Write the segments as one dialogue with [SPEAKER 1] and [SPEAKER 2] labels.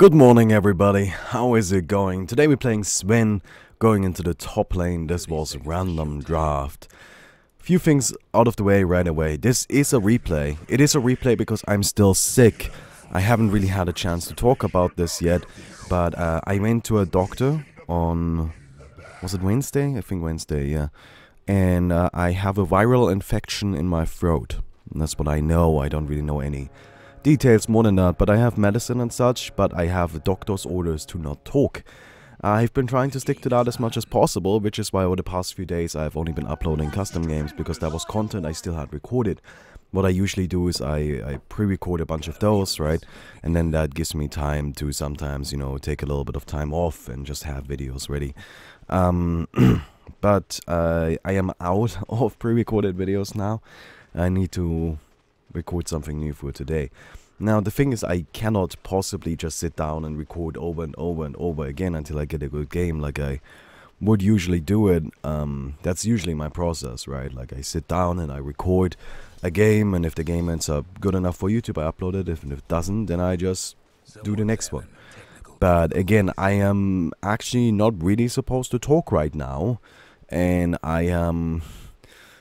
[SPEAKER 1] Good morning, everybody. How is it going? Today we're playing Sven, going into the top lane. This was a random draft. Few things out of the way right away. This is a replay. It is a replay because I'm still sick. I haven't really had a chance to talk about this yet, but I went to a doctor on... was it Wednesday? I think Wednesday, yeah. And I have a viral infection in my throat. And that's what I know. I don't really know any details more than that, but I have medicine and such, but I have doctor's orders to not talk. I've been trying to stick to that as much as possible, which is why over the past few days I've only been uploading custom games, because that was content I still had recorded. What I usually do is I pre-record a bunch of those, right? And then that gives me time to sometimes, you know, take a little bit of time off and just have videos ready. But I am out of pre-recorded videos now. I need to record something new for today. Now the thing is, I cannot possibly just sit down and record over and over and over again until I get a good game like I would usually do it. That's usually my process, right? Like I sit down and I record a game, and if the game ends up good enough for YouTube, I upload it. If it doesn't, then I just do the next one. But again, I am actually not really supposed to talk right now, and I am,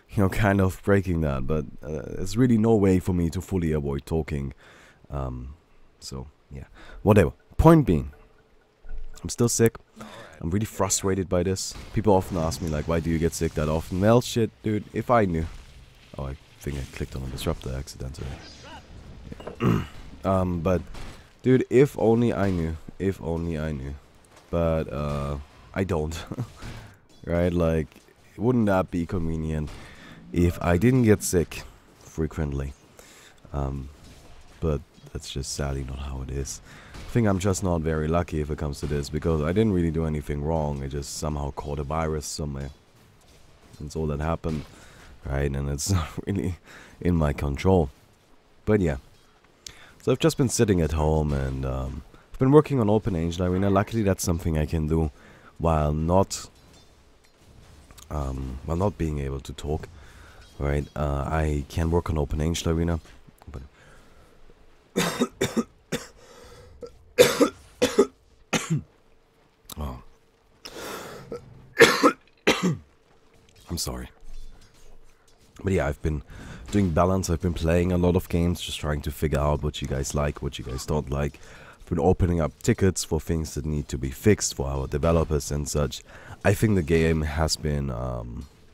[SPEAKER 1] you know, kind of breaking that, but there's really no way for me to fully avoid talking. So, yeah, whatever. Point being, I'm still sick. I'm really frustrated by this. People often ask me, like, why do you get sick that often? Well, shit, dude, if I knew... Oh, I think I clicked on a disruptor accidentally. Yeah. But, dude, if only I knew. If only I knew. But, I don't. Right, like, wouldn't that be convenient if I didn't get sick frequently? But that's just sadly not how it is. I think I'm just not very lucky if it comes to this, because I didn't really do anything wrong. I just somehow caught a virus somewhere. That's all that happened, right? And it's not really in my control. But yeah. So I've just been sitting at home, and I've been working on Open Angel Arena. Luckily that's something I can do while not being able to talk. Right, I can work on Open Angel Arena, but oh. I'm sorry. But yeah, I've been doing balance. I've been playing a lot of games, just trying to figure out what you guys like, what you guys don't like. I've been opening up tickets for things that need to be fixed for our developers and such. I think the game has been, I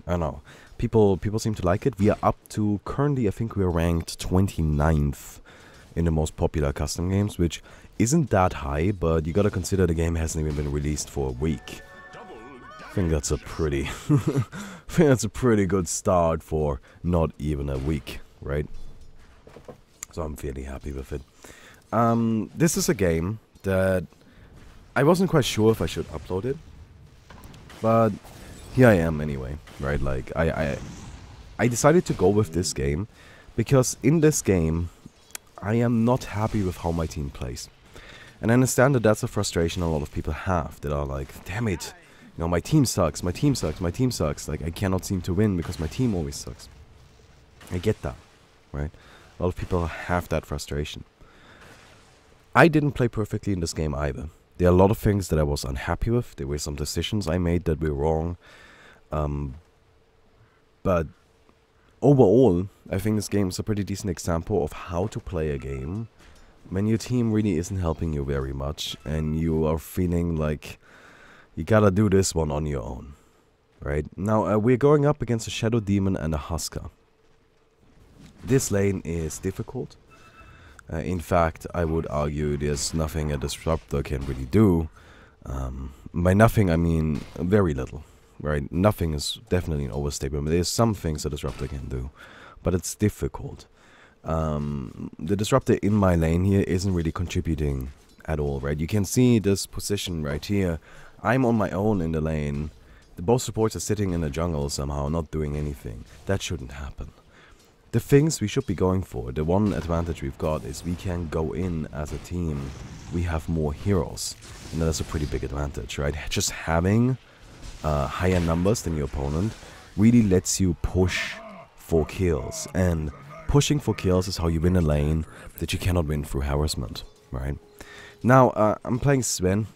[SPEAKER 1] don't know. People seem to like it. We are up to, currently I think we are ranked 29th in the most popular custom games, which isn't that high, but you gotta consider the game hasn't even been released for a week. I think that's a pretty good start for not even a week, right? So I'm fairly happy with it. This is a game that I wasn't quite sure if I should upload it, but here I am anyway, right? Like, I decided to go with this game because in this game, I am not happy with how my team plays. And I understand that that's a frustration a lot of people have, that are like, damn it, you know, my team sucks, my team sucks, my team sucks. Like, I cannot seem to win because my team always sucks. I get that, right? A lot of people have that frustration. I didn't play perfectly in this game either. There are a lot of things that I was unhappy with. There were some decisions I made that were wrong. But overall, I think this game is a pretty decent example of how to play a game when your team really isn't helping you very much and you are feeling like you gotta do this one on your own. Right? Now, we're going up against a Shadow Demon and a Huskar. This lane is difficult. In fact, I would argue there's nothing a disruptor can really do. By nothing, I mean very little, right? Nothing is definitely an overstatement. There's some things a disruptor can do, but it's difficult. The disruptor in my lane here isn't really contributing at all, right? You can see this position right here. I'm on my own in the lane. The both supports are sitting in the jungle somehow, not doing anything. That shouldn't happen. The things we should be going for, the one advantage we've got is we can go in as a team. We have more heroes, and that's a pretty big advantage, right? Just having higher numbers than your opponent really lets you push for kills, and pushing for kills is how you win a lane that you cannot win through harassment, right? Now, I'm playing Sven.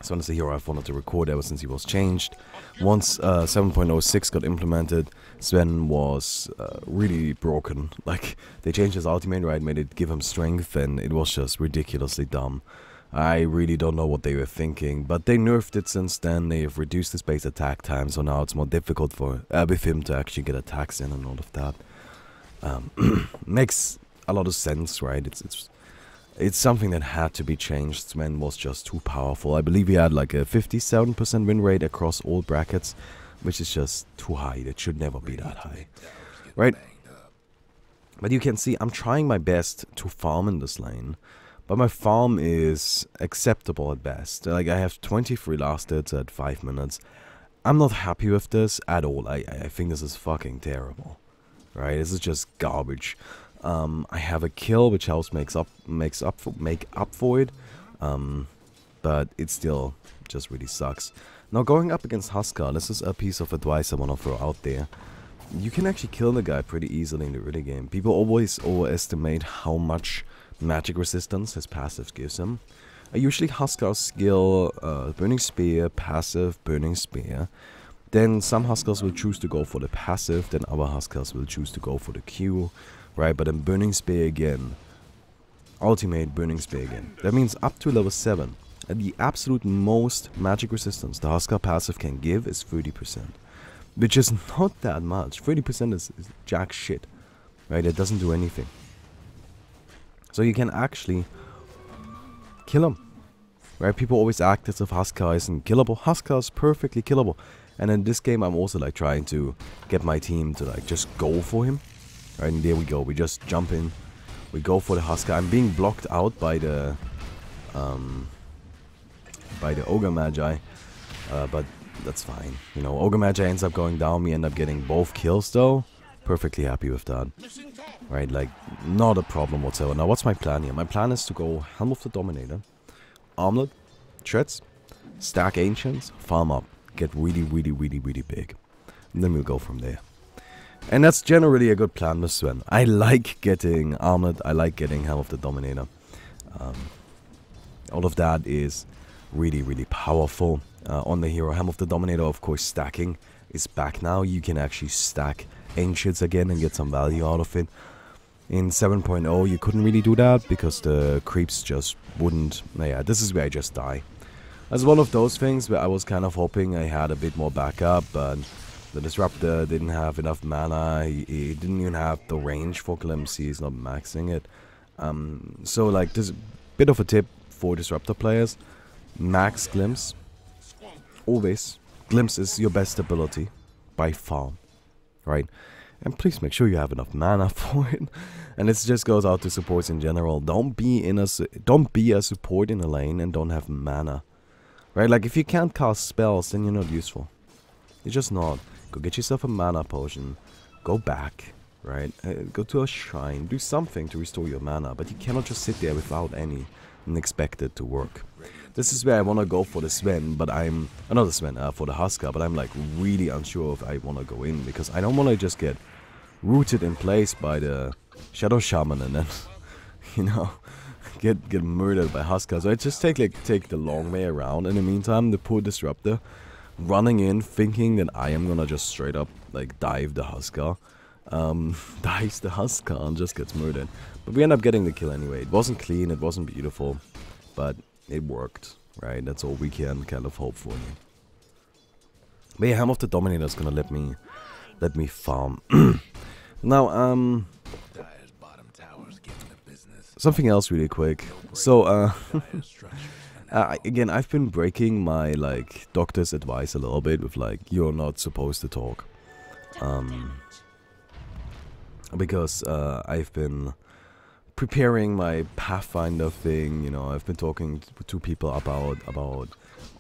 [SPEAKER 1] Sven is a hero I've wanted to record ever since he was changed. Once 7.06 got implemented, Sven was really broken. Like, they changed his ultimate, right, made it give him strength, and it was just ridiculously dumb. I really don't know what they were thinking, but they nerfed it since then. They've reduced his base attack time, so now it's more difficult for with him to actually get attacks in and all of that. Makes a lot of sense, right? It's something that had to be changed. Sven was just too powerful. I believe he had like a 57% win rate across all brackets, which is just too high. It should never be that high, right? But you can see I'm trying my best to farm in this lane, but my farm is acceptable at best. Like, I have 23 last hits at 5 minutes. I'm not happy with this at all. I think this is fucking terrible, right? This is just garbage. I have a kill which helps make up for it, but it still just really sucks. Now, going up against Huskar, this is a piece of advice I want to throw out there. You can actually kill the guy pretty easily in the early game. People always overestimate how much magic resistance his passive gives him. Usually Huskar's skill, Burning Spear, passive, Burning Spear. Then some Huskars will choose to go for the passive, then other Huskars will choose to go for the Q. Right, but then Burning Spear again. Ultimate Burning Spear again. That means up to level 7. And the absolute most magic resistance the Huskar passive can give is 30%. Which is not that much. 30% is jack shit. Right, it doesn't do anything. So you can actually kill him. Right, people always act as if Huskar isn't killable. Huskar is perfectly killable. And in this game I'm also like trying to get my team to like just go for him. Right, and there we go. We just jump in. We go for the Huskar. I'm being blocked out by the Ogre Magi, but that's fine. You know, Ogre Magi ends up going down. We end up getting both kills though. Perfectly happy with that. Right, like not a problem whatsoever. Now, what's my plan here? My plan is to go Helm of the Dominator, Armlet, Treads, stack Ancients, farm up, get really big, and then we'll go from there. And that's generally a good plan with Sven. I like getting Armored, I like getting Helm of the Dominator. All of that is really powerful. On the hero Helm of the Dominator, of course, stacking is back now. You can actually stack Ancients again and get some value out of it. In 7.0 you couldn't really do that because the creeps just wouldn't. Yeah, this is where I just die. That's one of those things where I was kind of hoping I had a bit more backup, but the Disruptor didn't have enough mana, he didn't even have the range for Glimpse, he's not maxing it. So like, there's a bit of a tip for Disruptor players. Max Glimpse. Always. Glimpse is your best ability. By far. Right? And please make sure you have enough mana for it. And this just goes out to supports in general. Don't be a support in a lane and don't have mana. Right? Like, if you can't cast spells, then you're not useful. You're just not. Go get yourself a mana potion. Go back, right? Go to a shrine. Do something to restore your mana. But you cannot just sit there without any and expect it to work. This is where I want to go for the Sven, but I'm... not the Sven, for the Huskar, but I'm like really unsure if I want to go in. Because I don't want to just get rooted in place by the Shadow Shaman and then, you know, get murdered by Huskar. So I just take the long way around. In the meantime, the poor Disruptor running in, thinking that I am gonna just straight up like dive the Huskar, dives the Huskar and just gets murdered. But we end up getting the kill anyway. It wasn't clean, it wasn't beautiful, but it worked, right? That's all we can kind of hope for here. But yeah, Helm of the Dominator is gonna let me farm. Now, something else really quick. So, again, I've been breaking my, like, doctor's advice a little bit with, like, you're not supposed to talk. Because, I've been preparing my Pathfinder thing, you know, I've been talking to people about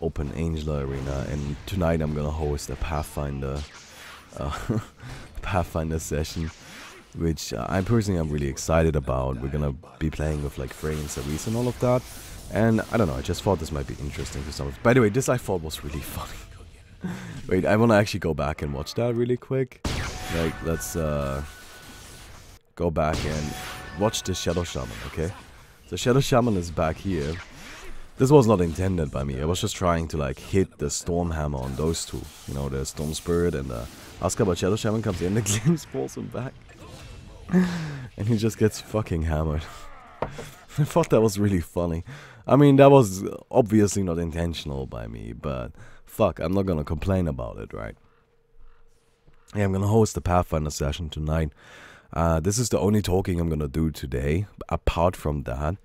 [SPEAKER 1] Open Angel Arena, and tonight I'm gonna host a Pathfinder, Pathfinder session, which I'm really excited about. We're gonna be playing with, like, Frey and Cerise and all of that. And I don't know, I just thought this might be interesting for some of you. By the way, this I thought was really funny. Wait, I want to actually go back and watch that really quick. Like, let's go back and watch the Shadow Shaman, okay? The Shadow Shaman is back here. This was not intended by me. I was just trying to like hit the Storm Hammer on those two. You know, the Storm Spirit and the Huskar, but Shadow Shaman comes in, the Glimpse pulls him back. And he just gets fucking hammered. I thought that was really funny. I mean, that was obviously not intentional by me, but fuck, I'm not gonna complain about it, right? Yeah, I'm gonna host a Pathfinder session tonight. This is the only talking I'm gonna do today, apart from that.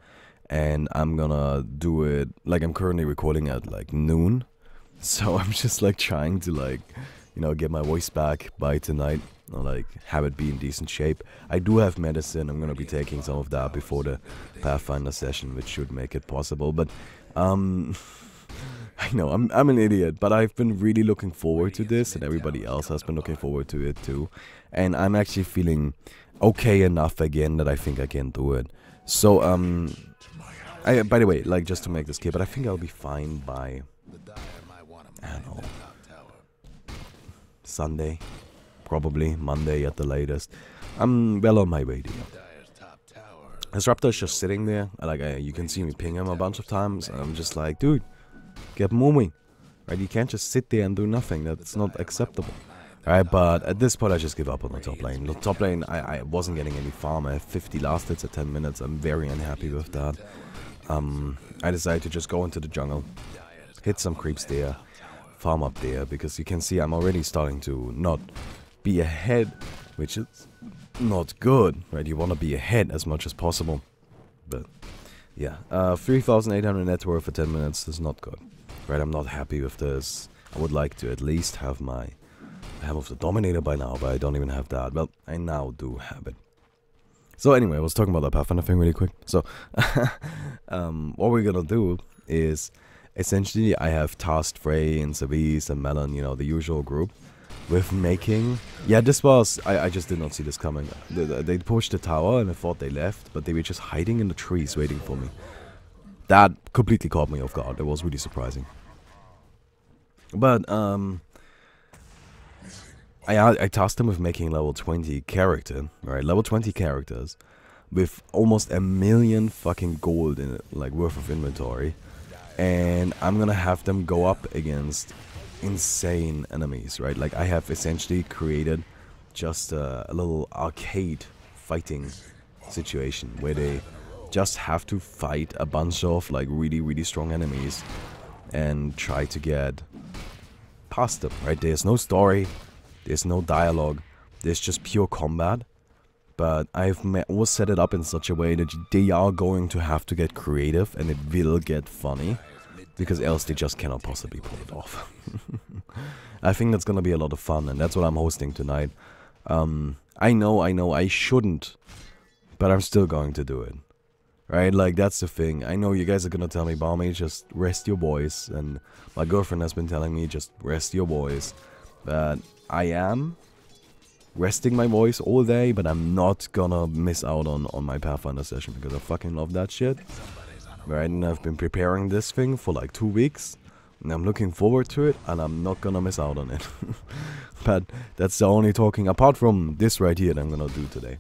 [SPEAKER 1] And I'm gonna do it, like, I'm currently recording at like noon. So I'm just like trying to like, you know, get my voice back by tonight. Or like have it be in decent shape. I do have medicine. I'm gonna be taking some of that before the Pathfinder session, which should make it possible. But I know I'm an idiot, but I've been really looking forward to this, and everybody else has been looking forward to it too. And I'm actually feeling okay enough again that I think I can do it. So by the way, like, just to make this clear, but I think I'll be fine by, I don't know, Sunday. Probably Monday at the latest. I'm well on my way there. Disruptor is just sitting there. Like, you can see me ping him a bunch of times. And I'm just like, dude, get moving. Right? You can't just sit there and do nothing. That's not acceptable. Alright, but at this point I just give up on the top lane. The top lane, I wasn't getting any farm. I have 50 last hits at 10 minutes. I'm very unhappy with that. I decided to just go into the jungle. Hit some creeps there. Farm up there. Because you can see I'm already starting to not be ahead, which is not good, right? You want to be ahead as much as possible, but yeah, 3,800 net worth for 10 minutes is not good, right? I'm not happy with this. I would like to at least have my Hammer of the Dominator by now, but I don't even have that. Well, I now do have it. So anyway, I was talking about that Pathfinder thing really quick. So what we're gonna do is essentially I have tasked Frey and Savis and Melon, you know, the usual group, with making, yeah, this was, I just did not see this coming. They pushed the tower and I thought they left, but they were just hiding in the trees waiting for me. That completely caught me off guard. It was really surprising. But I tasked them with making level 20 character, right? Level 20 characters with almost 1 million fucking gold in it, like worth of inventory, and I'm gonna have them go up against insane enemies, right? Like, I have essentially created just a little arcade fighting situation where they just have to fight a bunch of like really strong enemies and try to get past them, right? There's no story, there's no dialogue, there's just pure combat, but I've always set it up in such a way that they are going to have to get creative and it will get funny, because else they just cannot possibly pull it off. I think that's gonna be a lot of fun, and that's what I'm hosting tonight. I know I shouldn't, but I'm still going to do it. Right? Like, that's the thing. I know you guys are gonna tell me, Baumi, just rest your voice, and my girlfriend has been telling me, just rest your voice. But I am resting my voice all day, but I'm not gonna miss out on my Pathfinder session, because I fucking love that shit. Right, and I've been preparing this thing for like 2 weeks, and I'm looking forward to it, and I'm not gonna miss out on it. But that's the only talking, apart from this right here, that I'm gonna do today.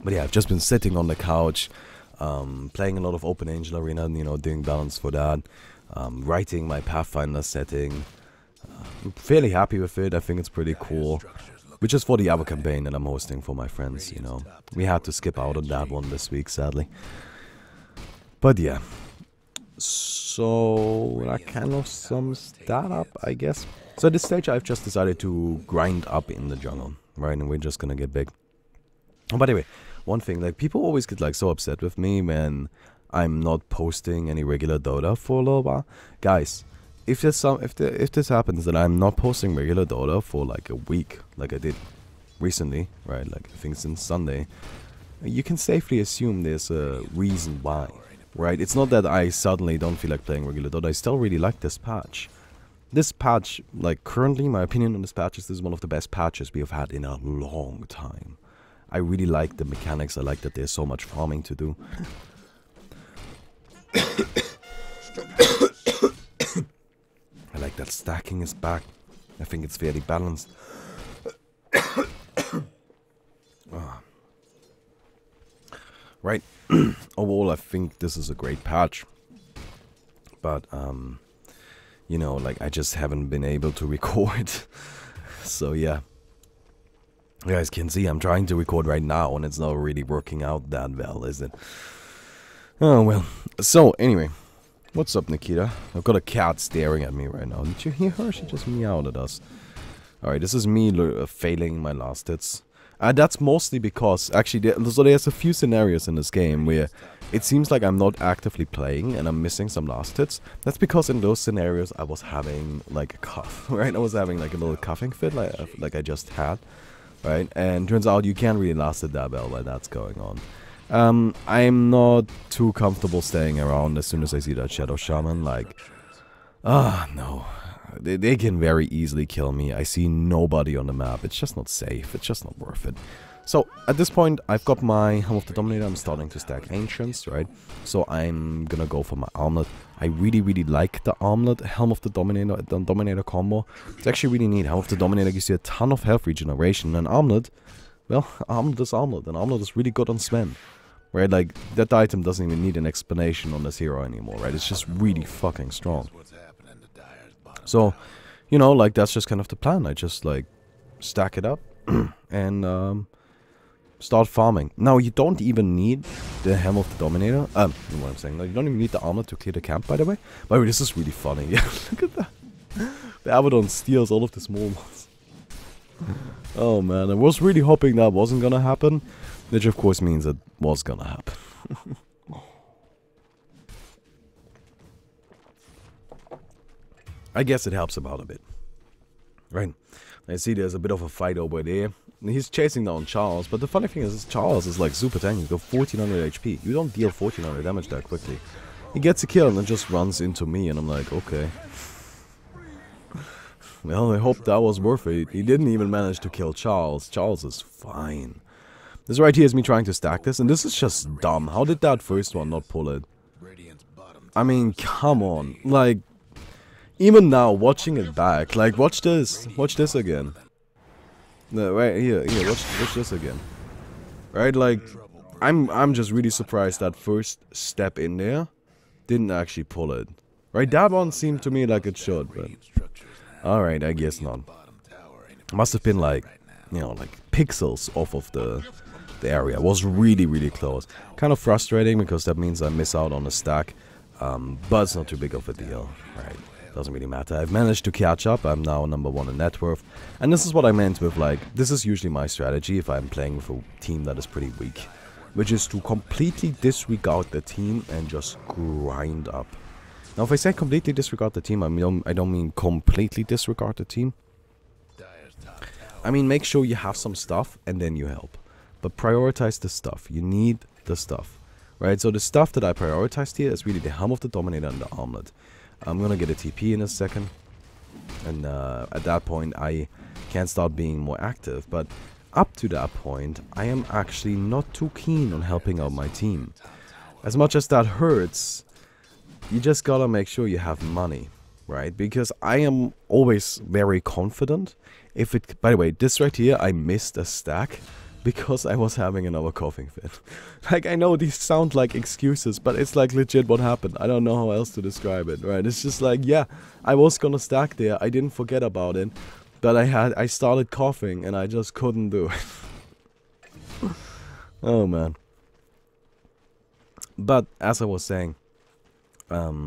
[SPEAKER 1] But yeah, I've just been sitting on the couch, playing a lot of Open Angel Arena, you know, doing balance for that, writing my Pathfinder setting. I'm fairly happy with it. I think it's pretty cool. Which is for the other campaign that I'm hosting for my friends, you know. We had to skip out on that one this week, sadly. But yeah, so that kind of sums that up, I guess. So at this stage, I've just decided to grind up in the jungle, right? And we're just gonna get big. Oh, by the way, one thing, like, people always get like so upset with me when I'm not posting any regular Dota for a little while. Guys, if this happens that I'm not posting regular Dota for like a week, like I did recently, right? Like, I think since Sunday, you can safely assume there's a reason why. Right, it's not that I suddenly don't feel like playing regular Dota. I still really like this patch. This patch, like, currently, my opinion on this patch is this is one of the best patches we have had in a long time. I really like the mechanics. I like that there's so much farming to do. I like that stacking is back. I think it's fairly balanced. Right. overall, I think this is a great patch. But, you know, like, I just haven't been able to record. So, yeah. You guys can see I'm trying to record right now, and it's not really working out that well, is it? Oh, well. So, anyway. What's up, Nikita? I've got a cat staring at me right now. Did you hear her? She just meowed at us. Alright, this is me failing my last hits. That's mostly because, actually, there's a few scenarios in this game where it seems like I'm not actively playing and I'm missing some last hits. That's because in those scenarios I was having, like, a cough, right? I was having, like, a little coughing fit, like I just had, right? And turns out you can't really last it that well while that's going on. I'm not too comfortable staying around as soon as I see that Shadow Shaman, like, no. They can very easily kill me. I see nobody on the map. It's just not safe. It's just not worth it. So, at this point, I've got my Helm of the Dominator. I'm starting to stack Ancients, right? So, I'm gonna go for my Armlet. I really, really like the Armlet Helm of the Dominator combo. It's actually really neat. Helm of the Dominator gives you a ton of health regeneration. And Armlet, well, Armlet is Armlet. And Armlet is really good on Sven. Right? Like, that item doesn't even need an explanation on this hero anymore, right? It's just really fucking strong. So, you know, like, that's just kind of the plan. I just, like, stack it up and start farming. Now, you don't even need the Helm of the Dominator. You know what I'm saying? Like, you don't even need the armor to clear the camp, by the way. By the way, this is really funny. Yeah, look at that. The Abaddon steals all of the small ones. Oh, man. I was really hoping that wasn't gonna happen. Which, of course, means it was gonna happen. I guess it helps him out a bit. Right. I see there's a bit of a fight over there. He's chasing down Charles, but the funny thing is Charles is like super tanky. He's got 1400 HP. You don't deal 1400 damage that quickly. He gets a kill and then just runs into me, and I'm like, okay. Well, I hope that was worth it. He didn't even manage to kill Charles. Charles is fine. This right here is me trying to stack this, and this is just dumb. How did that first one not pull it? I mean, come on. Like, even now, watching it back, like, watch this. Watch this again. No, right here, watch this again. Right, like, I'm just really surprised that first step in there didn't actually pull it. Right, that one seemed to me like it should, but alright, I guess not. Must have been like, you know, like pixels off of the area. It was really, really close. Kind of frustrating because that means I miss out on a stack, but it's not too big of a deal, right? Doesn't really matter. I've managed to catch up. I'm now #1 in net worth. And this is what I meant with, like, this is usually my strategy if I'm playing with a team that is pretty weak. Which is to completely disregard the team and just grind up. Now, if I say completely disregard the team, I don't mean completely disregard the team. I mean, make sure you have some stuff and then you help. But prioritize the stuff. You need the stuff. Right? So the stuff that I prioritized here is really the Helm of the Dominator and the Armlet. I'm gonna get a TP in a second, and at that point I can start being more active, but up to that point I am actually not too keen on helping out my team. As much as that hurts, you just gotta make sure you have money, right? Because I am always very confident if it... By the way, this right here, I missed a stack because I was having another coughing fit. Like, I know these sound like excuses, but it's like legit what happened. I don't know how else to describe it, right? It's just like, yeah, I was gonna stack there. I didn't forget about it, but I started coughing and I just couldn't do it. Oh, man. But, as I was saying, what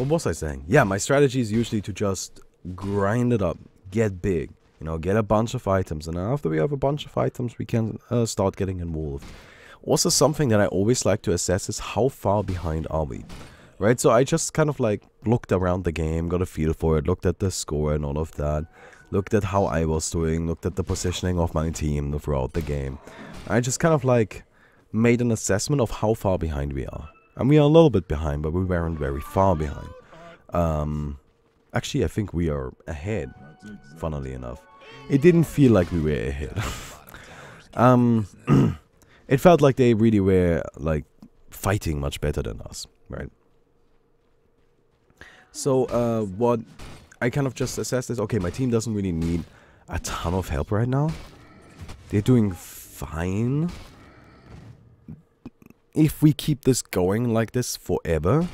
[SPEAKER 1] was I saying? Yeah, my strategy is usually to just grind it up, get big. You know, get a bunch of items, and after we have a bunch of items, we can start getting involved. Also, something that I always like to assess is how far behind are we, right? So I just kind of like looked around the game, got a feel for it, looked at the score and all of that, looked at how I was doing, looked at the positioning of my team throughout the game. I just kind of like made an assessment of how far behind we are. And we are a little bit behind, but we weren't very far behind. Actually, I think we are ahead, funnily enough. It didn't feel like we were ahead. It felt like they really were, like, fighting much better than us, right? So, what I kind of just assessed is, okay, my team doesn't really need a ton of help right now. They're doing fine. if we keep this going like this forever,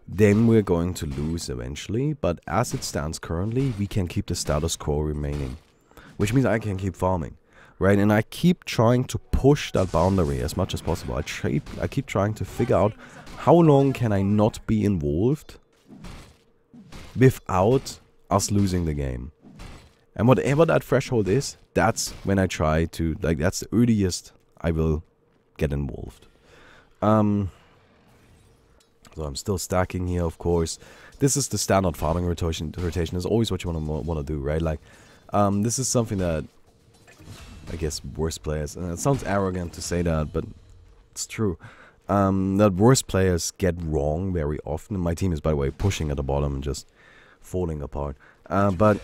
[SPEAKER 1] then we're going to lose eventually. But as it stands currently, we can keep the status quo remaining, which means I can keep farming, right? And I keep trying to push that boundary as much as possible. I keep trying to figure out how long can I not be involved without us losing the game. And whatever that threshold is, that's when I try to, like, that's the earliest I will get involved. So I'm still stacking here, of course. This is the standard farming rotation. Is always what you want to do, right? Like, this is something that I guess worst players, and it sounds arrogant to say that, but it's true. That worst players get wrong very often. My team is, by the way, pushing at the bottom and just falling apart. But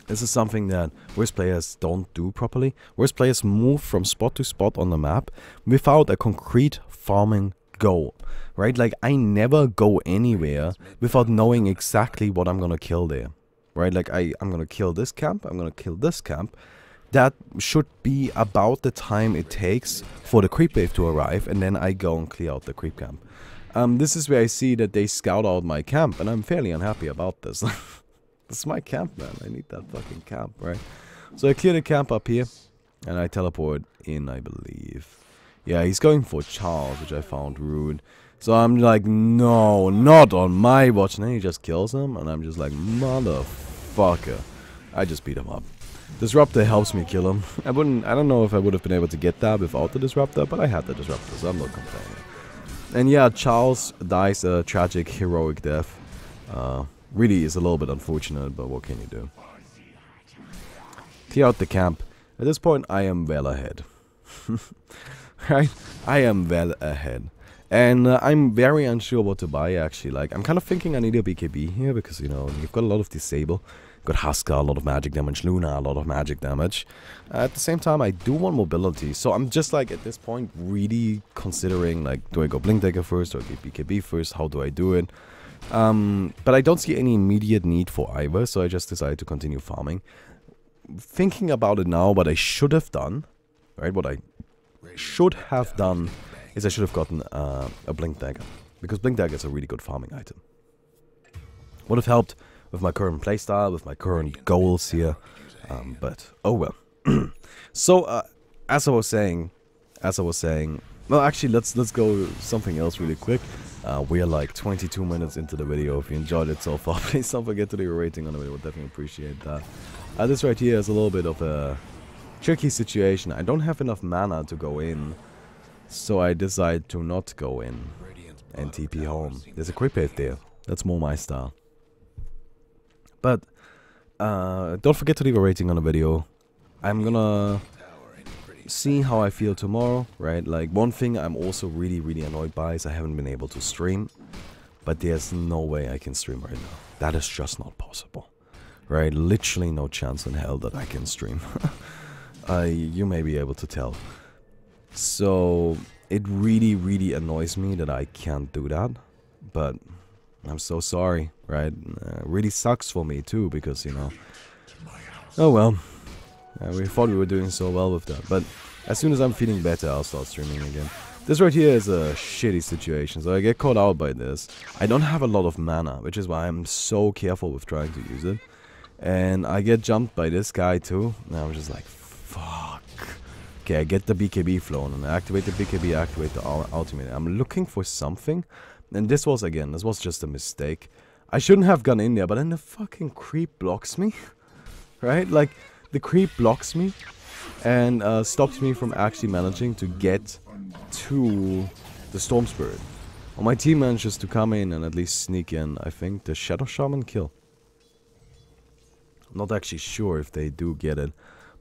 [SPEAKER 1] this is something that worst players don't do properly. Worst players move from spot to spot on the map without a concrete farming goal, right? Like, I never go anywhere without knowing exactly what I'm gonna kill there, right? Like, I'm gonna kill this camp, I'm gonna kill this camp. That should be about the time it takes for the creep wave to arrive, and then I go and clear out the creep camp. This is where I see that they scout out my camp, and I'm fairly unhappy about this. This is my camp, man. I need that fucking camp, right? So I clear the camp up here, and I teleport in, I believe. Yeah, he's going for Charles, which I found rude. So I'm like, no, not on my watch. And then he just kills him, and I'm just like, motherfucker. I just beat him up. Disruptor helps me kill him. I don't know if I would have been able to get that without the Disruptor, but I had the Disruptor, so I'm not complaining. And yeah, Charles dies a tragic, heroic death. Really is a little bit unfortunate, but what can you do? Clear out the camp. At this point, I am well ahead. Right? I am well ahead. And I'm very unsure what to buy, actually. Like, I'm kind of thinking I need a BKB here, because, you know, you've got a lot of disable. Got Huskar, a lot of magic damage. Luna, a lot of magic damage. At the same time, I do want mobility. So I'm just, like, at this point, really considering, like, do I go Blink Dagger first, or get BKB first? How do I do it? But I don't see any immediate need for either, so I just decided to continue farming. Thinking about it now, what I should have done, right, what I should have done is I should have gotten a Blink Dagger, because Blink Dagger is a really good farming item. Would have helped with my current playstyle, with my current goals here, but oh well. So as I was saying, well, actually, let's go something else really quick. We are like 22 minutes into the video. If you enjoyed it so far, please don't forget to leave a rating on the video. We'll definitely appreciate that. This right here is a little bit of a tricky situation. I don't have enough mana to go in, so I decide to not go in and TP home. There's a creep wave there. That's more my style. But don't forget to leave a rating on the video. I'm gonna see how I feel tomorrow, right? Like, one thing I'm also really annoyed by is I haven't been able to stream. But there's no way I can stream right now. That is just not possible, right? Literally no chance in hell that I can stream. You may be able to tell. So it really annoys me that I can't do that. But I'm so sorry, right? Really sucks for me too, because, you know, oh well. We thought we were doing so well with that, but as soon as I'm feeling better, I'll start streaming again. This right here is a shitty situation, so I get caught out by this. I don't have a lot of mana, which is why I'm so careful with trying to use it. And I get jumped by this guy too, and I'm just like, fuck. Okay, I get the BKB flown, and I activate the BKB, activate the ultimate. I'm looking for something, and this was just a mistake. I shouldn't have gone in there, but then the fucking creep blocks me, right? Like, the creep blocks me and stops me from actually managing to get to the Storm Spirit. Well, my team manages to come in and at least sneak in, I think, the Shadow Shaman kill. I'm not actually sure if they do get it,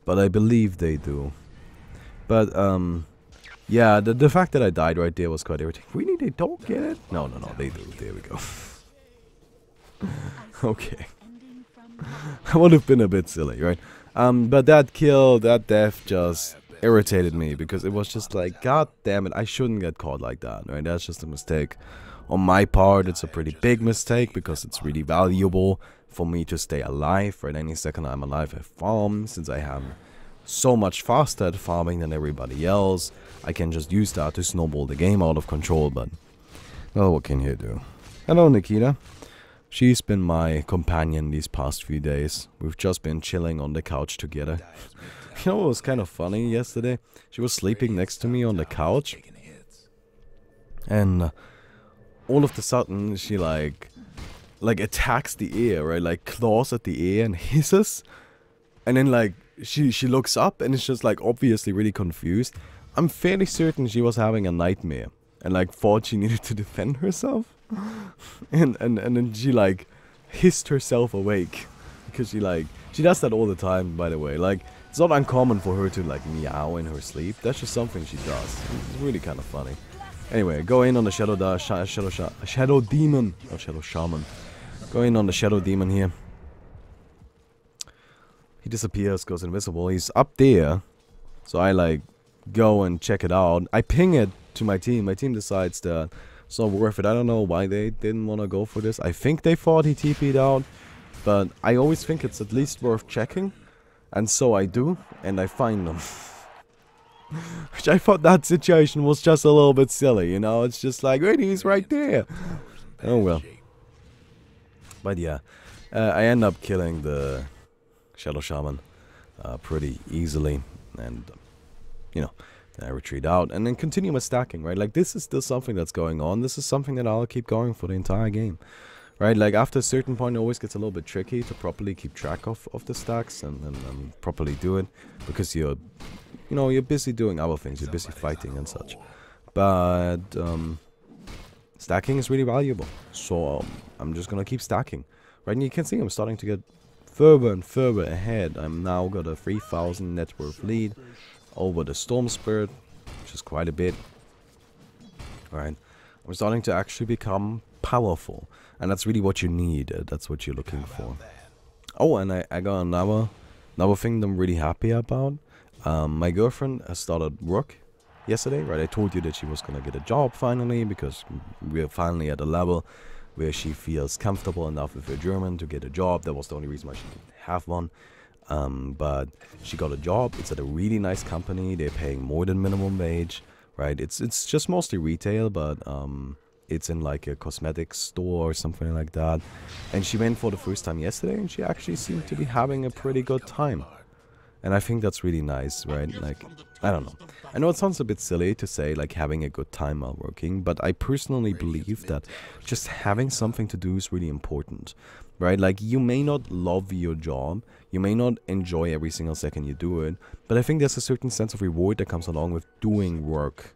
[SPEAKER 1] but I believe they do. But, yeah, the fact that I died right there was quite irritating. Really? They don't get it? No, they do. There we go. Okay. I would have been a bit silly, right? But that kill, that death just irritated me, because it was just like, god damn it, I shouldn't get caught like that, right? That's just a mistake. On my part, it's a pretty big mistake, because it's really valuable for me to stay alive, right? Any second I'm alive, I farm, since I have so much faster at farming than everybody else. I can just use that to snowball the game out of control, but well, what can you do? Hello, Nikita. She's been my companion these past few days. We've just been chilling on the couch together. You know what was kind of funny yesterday? She was sleeping next to me on the couch. And all of a sudden, she like attacks the air, right? Like claws at the air and hisses. And then like she looks up and is just like obviously really confused. I'm fairly certain she was having a nightmare and like thought she needed to defend herself. and then she like hissed herself awake. Because she does that all the time, by the way. Like, it's not uncommon for her to like meow in her sleep. That's just something she does. It's really kind of funny. Anyway, go in on the shadow demon, not shadow shaman. Go in on the shadow demon here. He disappears, goes invisible. He's up there, so I like go and check it out. I ping it to my team. My team decides that it's not worth it. I don't know why they didn't want to go for this. I think they thought he TP'd out, but I always think it's at least worth checking, and so I do, and I find them. Which I thought that situation was just a little bit silly, you know? It's just like, wait, he's right there. Oh well. But yeah, I end up killing the Shadow Shaman pretty easily. And, you know, then I retreat out and then continue my stacking, right? Like, this is still something that's going on. This is something that I'll keep going for the entire game. Right, like after a certain point it always gets a little bit tricky to properly keep track of the stacks and properly do it. Because you're busy doing other things, you're busy fighting and such. But stacking is really valuable. So I'm just gonna keep stacking. Right, and you can see I'm starting to get further and further ahead. I'm now got a 3,000 net worth lead over the Storm Spirit, which is quite a bit. Right, I'm starting to actually become powerful. And that's really what you need. That's what you're looking for. Oh, and I got another thing that I'm really happy about. My girlfriend has started work yesterday, right? I told you that she was gonna get a job finally, because we're finally at a level where she feels comfortable enough with her German to get a job. That was the only reason why she didn't have one. But she got a job. It's at a really nice company. They're paying more than minimum wage, right? It's just mostly retail, but it's in like a cosmetics store or something like that. And she went for the first time yesterday, and she actually seemed to be having a pretty good time. And I think that's really nice, right? Like, I don't know. I know it sounds a bit silly to say, like, having a good time while working, but I personally believe that just having something to do is really important, right? Like, you may not love your job, you may not enjoy every single second you do it, but I think there's a certain sense of reward that comes along with doing work,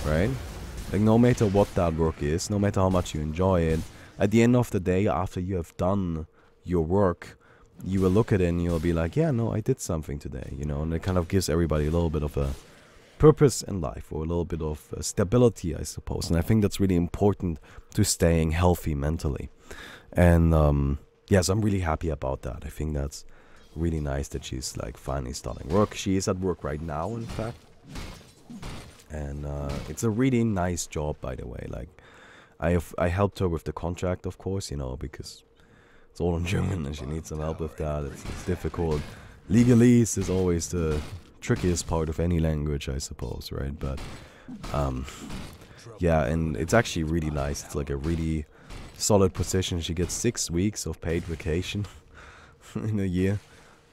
[SPEAKER 1] right? Like, no matter what that work is, no matter how much you enjoy it, at the end of the day, after you have done your work, you will look at it and you'll be like, yeah, no, I did something today, you know, and it kind of gives everybody a little bit of a purpose in life, or a little bit of stability, I suppose. And I think that's really important to staying healthy mentally. And yes, I'm really happy about that. I think that's really nice that she's like finally starting work. She is at work right now, in fact. And it's a really nice job, by the way. Like, I helped her with the contract, of course, you know, because it's all in German and she needs some help with that. It's difficult. Legalese is always the trickiest part of any language, I suppose, right? But yeah, and it's actually really nice. It's like a really solid position. She gets 6 weeks of paid vacation in a year,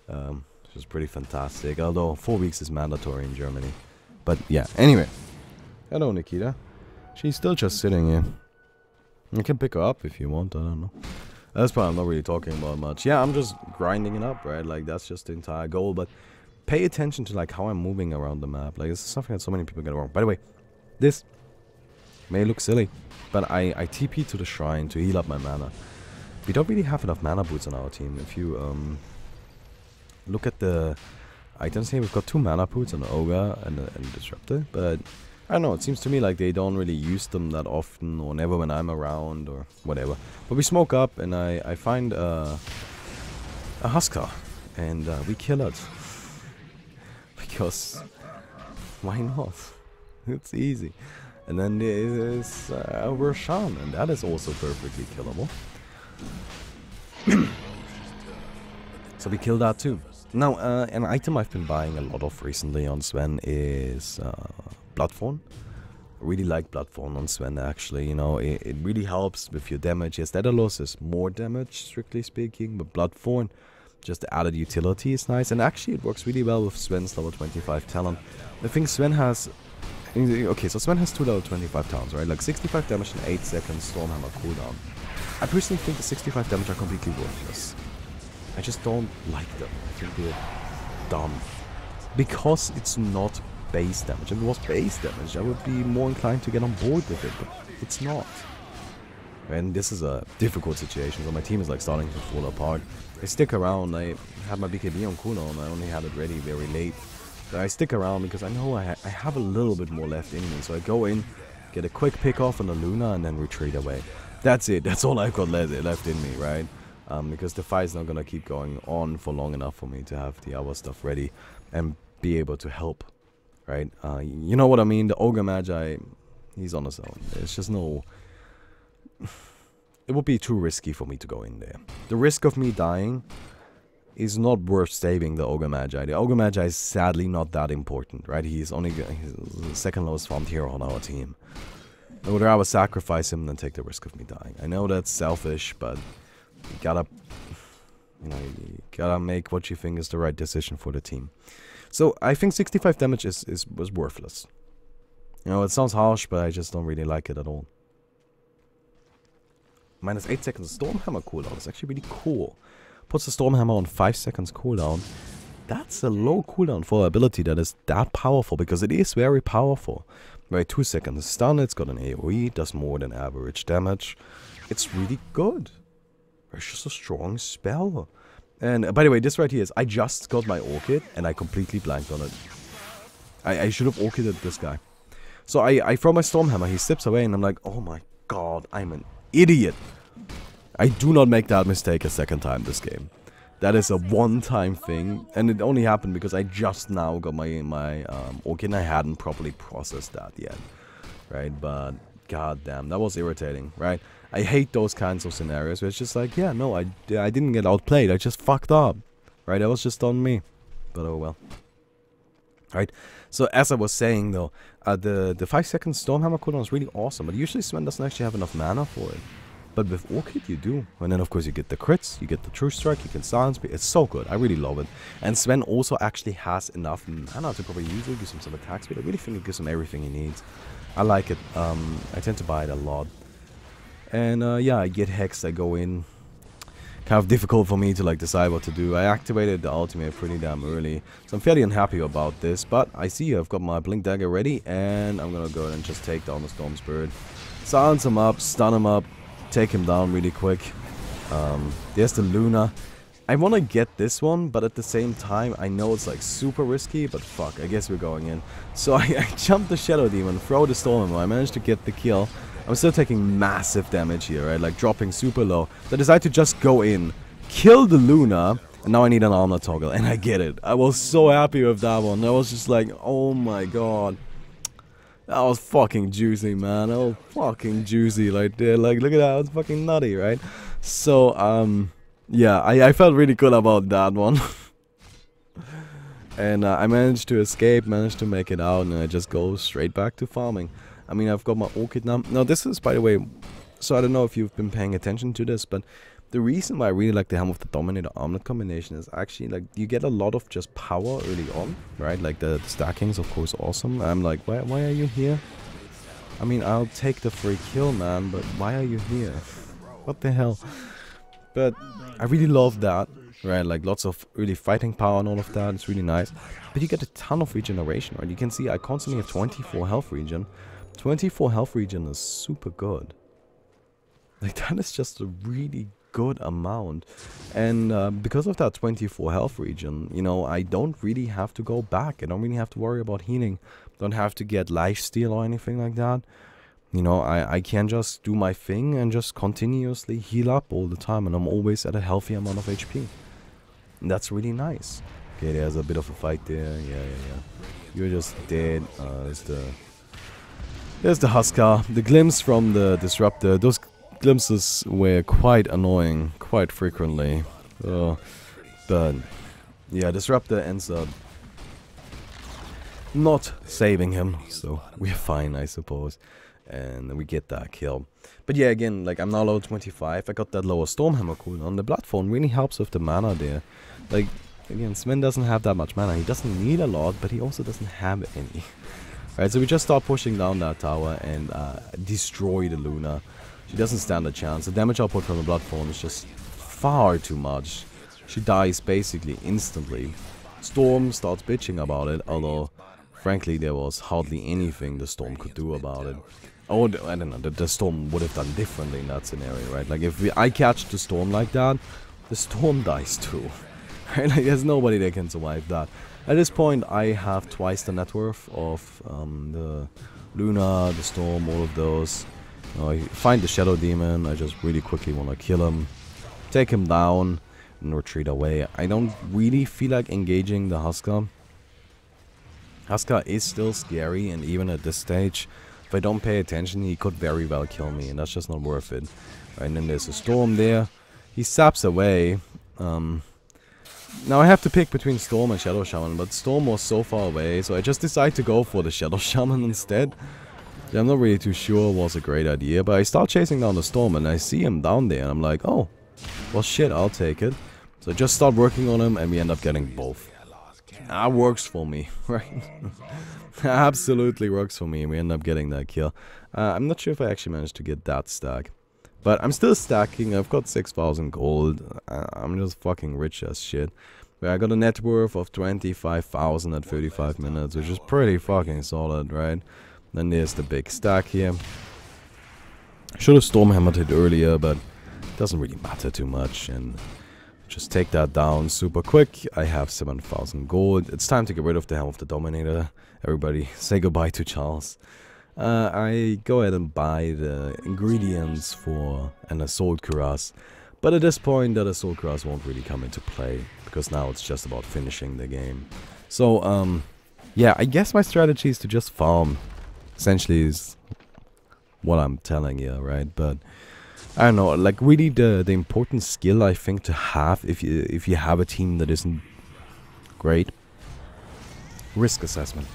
[SPEAKER 1] which is pretty fantastic. Although 4 weeks is mandatory in Germany. But yeah, anyway. Hello, Nikita. She's still just sitting here. You can pick her up if you want, I don't know. That's probably, I'm not really talking about much. Yeah, I'm just grinding it up, right? Like, that's just the entire goal. But pay attention to, like, how I'm moving around the map. Like, this is something that so many people get wrong. By the way, this may look silly, but I TP to the shrine to heal up my mana. We don't really have enough mana boots on our team. If you look at the items here, we've got 2 mana boots, an ogre and a disruptor. But I don't know, it seems to me like they don't really use them that often, or never when I'm around, or whatever. But we smoke up, and I find a Huskar, and we kill it. Because, why not? It's easy. And then there is a Roshan, and that is also perfectly killable. So we kill that too. Now, an item I've been buying a lot of recently on Sven is Bloodthorn. I really like Bloodthorn on Sven, actually. You know, it really helps with your damage. Yes, Daedalus is more damage, strictly speaking, but Bloodthorn, just the added utility is nice. And actually, it works really well with Sven's level 25 talent. I think Sven has... Okay, so Sven has 2 level 25 talents, right? Like 65 damage and 8 seconds Stormhammer cooldown. I personally think the 65 damage are completely worthless. I just don't like them. I think they're dumb. Because it's not base damage. If it was base damage, I would be more inclined to get on board with it, but it's not. And this is a difficult situation, so my team is like starting to fall apart. I stick around. I had my BKB on cooldown. I only had it ready very late. But I stick around because I know I have a little bit more left in me. So I go in, get a quick pick off on the Luna, and then retreat away. That's it. That's all I've got left in me, right? Because the fight's not gonna keep going on for long enough for me to have the other stuff ready and be able to help, right? You know what I mean? The Ogre Magi, he's on his own. There's just no... It would be too risky for me to go in there. The risk of me dying is not worth saving the Ogre Magi. The Ogre Magi is sadly not that important, right? He's the second lowest farmed hero on our team. I would rather sacrifice him than take the risk of me dying. I know that's selfish, but you gotta, you gotta make what you think is the right decision for the team. So I think 65 damage was worthless. You know, it sounds harsh, but I just don't really like it at all. Minus 8 seconds Stormhammer cooldown is actually really cool. Puts the Stormhammer on 5 seconds cooldown. That's a low cooldown for an ability that is that powerful, because it is very powerful. Right, 2 seconds stun, it's got an AoE, does more than average damage. It's really good. It's just a strong spell. And by the way, this right here is, I just got my Orchid and I completely blanked on it. I should have Orchided this guy. So I throw my Stormhammer, he slips away and I'm like, oh my god, I'm an idiot. I do not make that mistake a second time this game. That is a one-time thing, and it only happened because I just now got my Orchid and I hadn't properly processed that yet, right? But god damn, that was irritating, right? I hate those kinds of scenarios where it's just like, yeah, no, I didn't get outplayed, I just fucked up, right? That was just on me, but oh well. Right, so as I was saying though, the 5 second Stormhammer cooldown is really awesome, but usually Sven doesn't actually have enough mana for it. But with Orchid you do, and then of course you get the crits, you get the True Strike, you can silence me. It's so good, I really love it. And Sven also actually has enough mana to probably use it, gives him some attack speed. I really think it gives him everything he needs. I like it, I tend to buy it a lot. And yeah, I get hexed, I go in. Kind of difficult for me to like decide what to do. I activated the ultimate pretty damn early, so I'm fairly unhappy about this. But I see I've got my Blink Dagger ready, and I'm gonna go ahead and just take down the Storm Spirit. Silence him up, stun him up, take him down really quick. There's the Luna. I want to get this one, but at the same time I know it's like super risky, but fuck, I guess we're going in. So I jumped the Shadow Demon, throw the Storm, I managed to get the kill. I'm still taking massive damage here, right, like dropping super low. So I decided to just go in, kill the Luna, and now I need an armor toggle, and I get it. I was so happy with that one. I was just like, oh my god. That was fucking juicy, man. That was fucking juicy right there. Like, look at that. It's fucking nutty, right? So, yeah, I felt really good about that one. And I managed to escape, managed to make it out, and I just go straight back to farming. I mean, I've got my Orchid now. Now, this is, by the way, so I don't know if you've been paying attention to this, but the reason why I really like the Helm of the Dominator Armlet combination is actually, like, you get a lot of just power early on, right? Like, the stacking's, of course, awesome. I'm like, why are you here? I mean, I'll take the free kill, man, but why are you here? What the hell? But I really love that, right? Like, lots of early fighting power and all of that. It's really nice. But you get a ton of regeneration, right? You can see I constantly have 24 health regen. 24 health regen is super good. Like, that is just a really good amount. And because of that 24 health regen, you know, I don't really have to go back. I don't really have to worry about healing. Don't have to get lifesteal or anything like that. You know, I can just do my thing and just continuously heal up all the time, and I'm always at a healthy amount of HP. And that's really nice. Okay, there's a bit of a fight there. Yeah. You're just dead. There's the Huskar. The glimpse from the Disruptor. Those glimpses were quite annoying, quite frequently. But Yeah, Disruptor ends up not saving him, so we're fine, I suppose. And we get that kill. But yeah, again, like, I'm now level 25. I got that lower Stormhammer cooldown. The Bloodthorn really helps with the mana there. Like, again, Sven doesn't have that much mana. He doesn't need a lot, but he also doesn't have any. Right, so we just start pushing down that tower and destroy the Luna. She doesn't stand a chance. The damage output from the Bloodthorn is just far too much. She dies basically instantly. Storm starts bitching about it, although frankly there was hardly anything the Storm could do about it. Oh, I don't know, the Storm would have done differently in that scenario, right? Like, if I catch the Storm like that, the Storm dies too. Right? Like, there's nobody that can survive that. At this point, I have twice the net worth of the Luna, the Storm, all of those. I find the Shadow Demon, I just really quickly want to kill him, take him down, and retreat away. I don't really feel like engaging the Huskar. Huskar is still scary, and even at this stage, if I don't pay attention, he could very well kill me, and that's just not worth it. Right, and then there's a Storm there. He saps away. Now I have to pick between Storm and Shadow Shaman, but Storm was so far away, so I just decided to go for the Shadow Shaman instead. Yeah, I'm not really too sure it was a great idea, but I start chasing down the Storm and I see him down there and I'm like, oh, well shit, I'll take it. So I just start working on him and we end up getting both. That works for me, right? Absolutely works for me, and we end up getting that kill. I'm not sure if I actually managed to get that stack. But I'm still stacking, I've got 6,000 gold. I'm just fucking rich as shit. But I got a net worth of 25,000 at 35 minutes, which is pretty fucking solid, right? Then there's the big stack here. Should have Stormhammered it earlier, but it doesn't really matter too much. And just take that down super quick. I have 7,000 gold. It's time to get rid of the Helm of the Dominator. Everybody, say goodbye to Charles. I go ahead and buy the ingredients for an Assault Cuirass. But at this point, that Assault Cuirass won't really come into play, because now it's just about finishing the game. So, yeah, I guess my strategy is to just farm. Essentially is what I'm telling you, right? But I don't know, like, really the important skill I think to have if you have a team that isn't great. Risk assessment.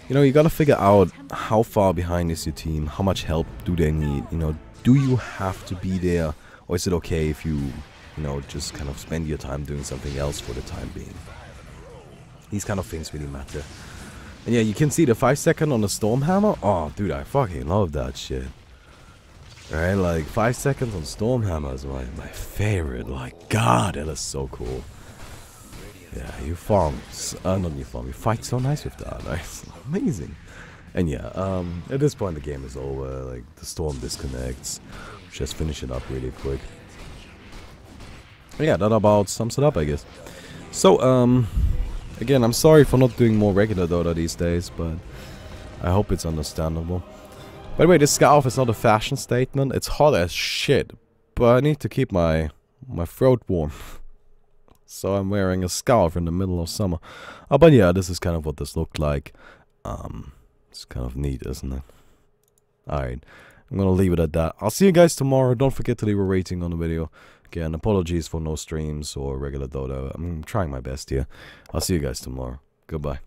[SPEAKER 1] You know, you gotta figure out how far behind is your team, how much help do they need, you know, do you have to be there, or is it okay if you know, just kind of spend your time doing something else for the time being? These kind of things really matter. And yeah, you can see the 5-second on the Stormhammer. Oh, dude, I fucking love that shit. Right, like 5 seconds on Stormhammer is my favorite. Like, God, that is so cool. Yeah, you farm, not you farm, you fight so nice with that. Right? It's amazing. And yeah, at this point the game is over. Like, the Storm disconnects. Just finish it up really quick. Yeah, that about sums it up, I guess. So, again, I'm sorry for not doing more regular Dota these days, but I hope it's understandable. By the way, this scarf is not a fashion statement. It's hot as shit, but I need to keep my throat warm. So I'm wearing a scarf in the middle of summer. But yeah, this is kind of what this looked like. It's kind of neat, isn't it? Alright, I'm gonna leave it at that. I'll see you guys tomorrow. Don't forget to leave a rating on the video. Again, apologies for no streams or regular Dota. I'm trying my best here. I'll see you guys tomorrow. Goodbye.